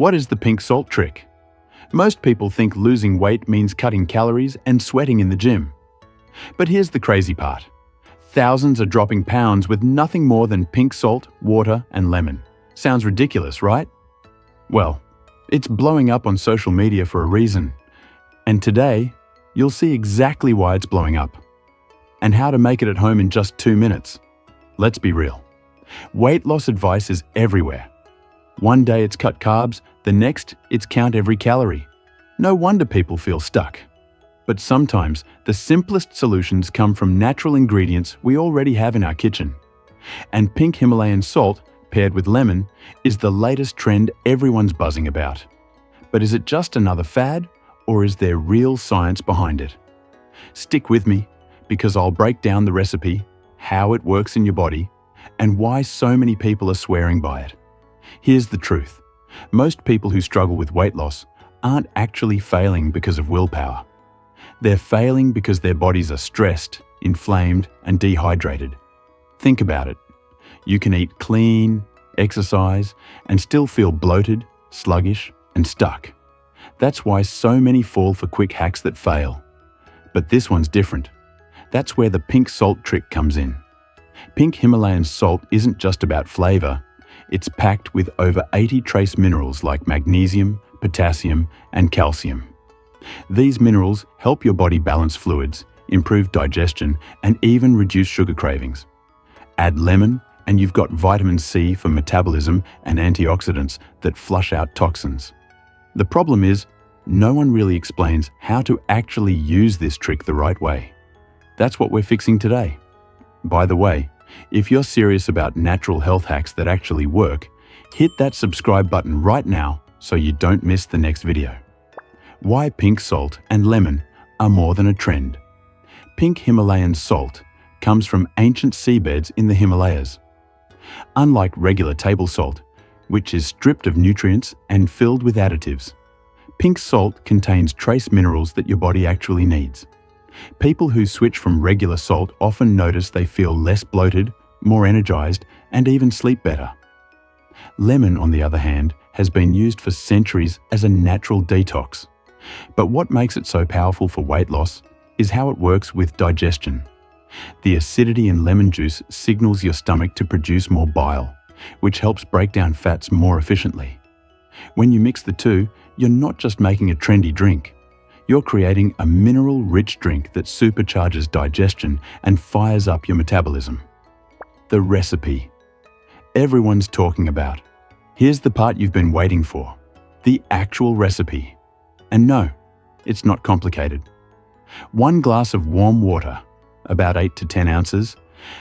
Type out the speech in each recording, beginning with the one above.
What is the pink salt trick? Most people think losing weight means cutting calories and sweating in the gym. But here's the crazy part. Thousands are dropping pounds with nothing more than pink salt, water, and lemon. Sounds ridiculous, right? Well, it's blowing up on social media for a reason. And today, you'll see exactly why it's blowing up. And how to make it at home in just 2 minutes. Let's be real. Weight loss advice is everywhere. One day it's cut carbs, the next it's count every calorie. No wonder people feel stuck. But sometimes the simplest solutions come from natural ingredients we already have in our kitchen. And pink Himalayan salt, paired with lemon, is the latest trend everyone's buzzing about. But is it just another fad, or is there real science behind it? Stick with me, because I'll break down the recipe, how it works in your body, and why so many people are swearing by it. Here's the truth. Most people who struggle with weight loss aren't actually failing because of willpower. They're failing because their bodies are stressed, inflamed, and dehydrated. Think about it. You can eat clean, exercise, and still feel bloated, sluggish, and stuck. That's why so many fall for quick hacks that fail. But this one's different. That's where the pink salt trick comes in. Pink Himalayan salt isn't just about flavor. It's packed with over 80 trace minerals like magnesium, potassium, and calcium. These minerals help your body balance fluids, improve digestion, and even reduce sugar cravings. Add lemon, and you've got vitamin C for metabolism and antioxidants that flush out toxins. The problem is, no one really explains how to actually use this trick the right way. That's what we're fixing today. By the way, if you're serious about natural health hacks that actually work, hit that subscribe button right now so you don't miss the next video. Why pink salt and lemon are more than a trend. Pink Himalayan salt comes from ancient seabeds in the Himalayas. Unlike regular table salt, which is stripped of nutrients and filled with additives, pink salt contains trace minerals that your body actually needs. People who switch from regular salt often notice they feel less bloated, more energized, and even sleep better. Lemon, on the other hand, has been used for centuries as a natural detox. But what makes it so powerful for weight loss is how it works with digestion. The acidity in lemon juice signals your stomach to produce more bile, which helps break down fats more efficiently. When you mix the two, you're not just making a trendy drink. You're creating a mineral-rich drink that supercharges digestion and fires up your metabolism. The recipe. Everyone's talking about. Here's the part you've been waiting for. The actual recipe. And no, it's not complicated. 1 glass of warm water, about 8 to 10 ounces,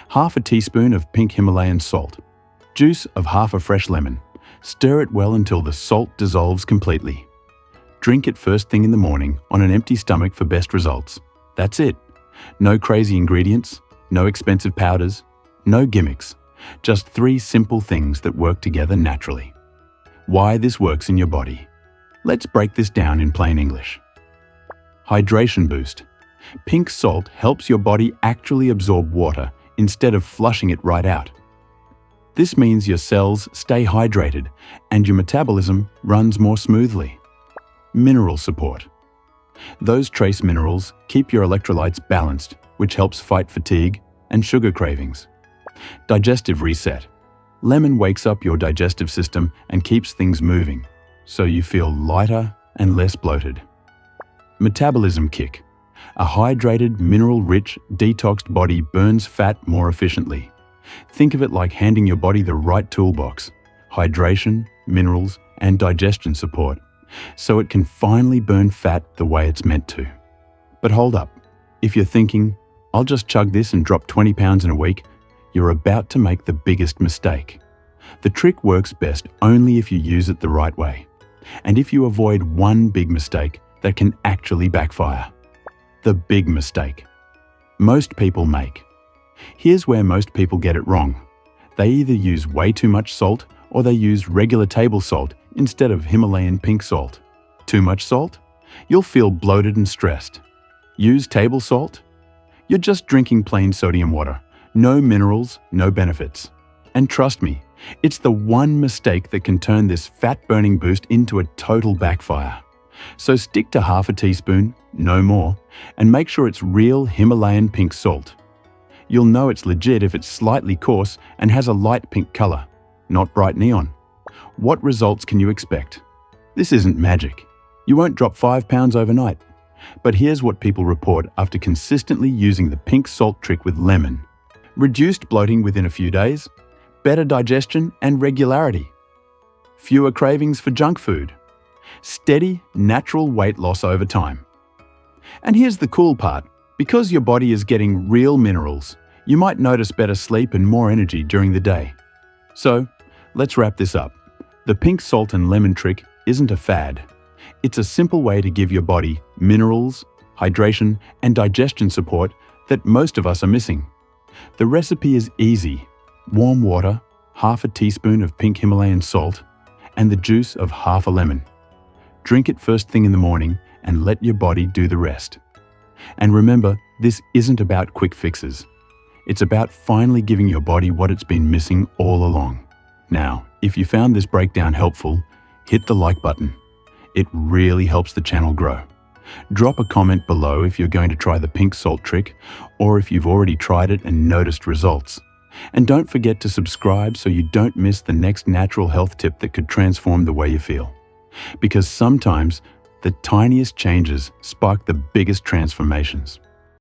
half a teaspoon of pink Himalayan salt, juice of half a fresh lemon. Stir it well until the salt dissolves completely. Drink it first thing in the morning on an empty stomach for best results. That's it. No crazy ingredients, no expensive powders, no gimmicks. Just 3 simple things that work together naturally. Why this works in your body. Let's break this down in plain English. Hydration boost. Pink salt helps your body actually absorb water instead of flushing it right out. This means your cells stay hydrated and your metabolism runs more smoothly. Mineral support. Those trace minerals keep your electrolytes balanced, which helps fight fatigue and sugar cravings. Digestive reset. Lemon wakes up your digestive system and keeps things moving, so you feel lighter and less bloated. Metabolism kick. A hydrated, mineral-rich, detoxed body burns fat more efficiently. Think of it like handing your body the right toolbox: hydration, minerals, and digestion support, so it can finally burn fat the way it's meant to. But hold up. If you're thinking, I'll just chug this and drop 20 pounds in a week, you're about to make the biggest mistake. The trick works best only if you use it the right way, and if you avoid one big mistake that can actually backfire. The big mistake most people make. Here's where most people get it wrong. They either use way too much salt or they use regular table salt instead of Himalayan pink salt. Too much salt? You'll feel bloated and stressed. Use table salt? You're just drinking plain sodium water. No minerals, no benefits. And trust me, It's the one mistake that can turn this fat-burning boost into a total backfire. So stick to half a teaspoon, no more, and make sure it's real Himalayan pink salt. You'll know it's legit if it's slightly coarse and has a light pink color, not bright neon. What results can you expect? This isn't magic. You won't drop 5 pounds overnight. But here's what people report after consistently using the pink salt trick with lemon. Reduced bloating within a few days, better digestion and regularity, fewer cravings for junk food, steady, natural weight loss over time. And here's the cool part. Because your body is getting real minerals, you might notice better sleep and more energy during the day. So, let's wrap this up. The pink salt and lemon trick isn't a fad. It's a simple way to give your body minerals, hydration, and digestion support that most of us are missing. The recipe is easy. Warm water, half a teaspoon of pink Himalayan salt, and the juice of half a lemon. Drink it first thing in the morning and let your body do the rest. And remember, this isn't about quick fixes. It's about finally giving your body what it's been missing all along. Now, if you found this breakdown helpful, hit the like button. It really helps the channel grow. Drop a comment below if you're going to try the pink salt trick, or if you've already tried it and noticed results. And don't forget to subscribe so you don't miss the next natural health tip that could transform the way you feel. Because sometimes, the tiniest changes spark the biggest transformations.